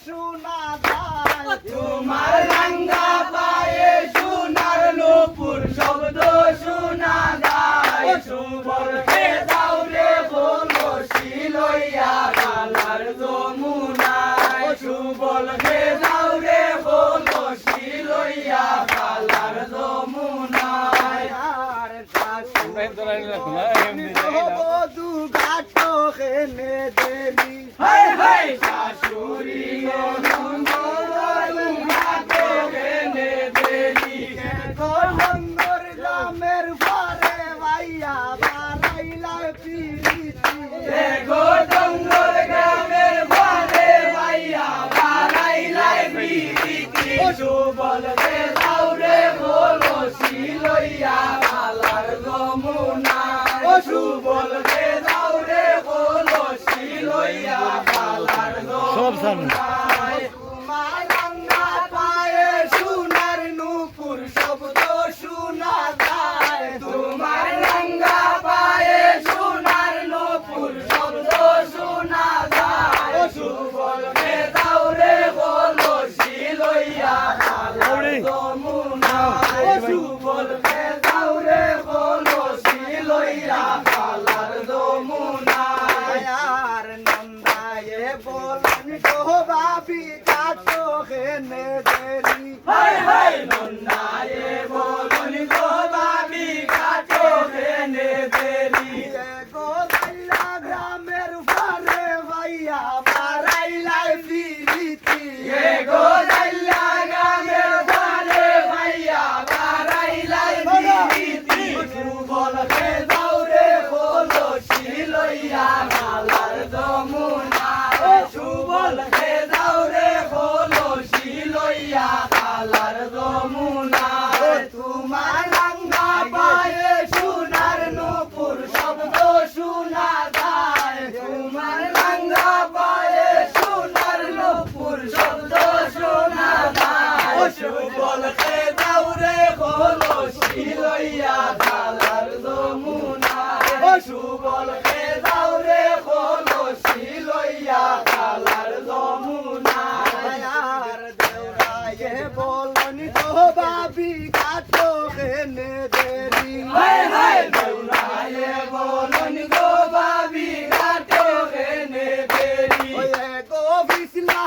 শোনা যায় তোমার রাঙ্গা পায়ে সোনার নূপুর শব্দ শোনা যায় সুবল হে দাও রে বলশি লইয়া কালার যমুনায় সুবল হে দাও রে বলশি লইয়া কালার যমুনায় আর বধু ঘাটো খেনে দেলি হাই হাই শাশুড়ি নন্দর ঘাটে গেনে দেলি সুন্দর গ্রামের পরে ভাইয়া বারাইলা পিরিতি দেখো ডঙ্গর গ্রামের ভালে ভাইয়া বারাইলাই বিরিতি সুবল রে দাও রে বলশি লইয়া কালার যমুনা ও সুবল রে দাও রে বলশি লইয়া কালার যমুনা তোমার রাঙ্গা পায়ে সোনার নূপুর শব্দ শোনা যায় তোমার রাঙ্গা পায়ে সোনার নূপুর শব্দ শোনা যায় সুবল রে দাও রে বলশি লইয়া কালার যমুনা ও সুবল রে দাও রে বলশি লইয়া কালার যমুনা আর নন্দায়ে বলেন গো বাবি ঘাটো খেনে দেলি হাই হাই নন্দায়ে বলুন গো বাবি কাটো ভেনে দেলি গো দাইলা গ্রামের পরে ভাইয়া বারাইলা পিরিতি এ গো দাইলা গ্রামের ভালে ভাইয়া বারাইলাই বিরিতি সুবল হে দাও রে বলশি লইয়া কালার যমুনা ও সুবল হে দাও রে বলশি লইয়া কালার যমুনা তোমার রাঙ্গা পায়ে সোনার নূপুর শব্দ শোনা যায় তোমার রাঙ্গা পায়ে সোনার নূপুর শব্দ শোনা যায় ও সুবল হে দাও রে বলশি লইয়া কালার যমুনা ও সুবল হে দাও রে বলশি লইয়া কালার যমুনা আর দেওরায়ে বলেন গো বাবি ঘাটো খেনে দেলি হাই হাই দেউরায়ে বলুন গো বাবি ঘাটে গেনে দেলি গো বিসলা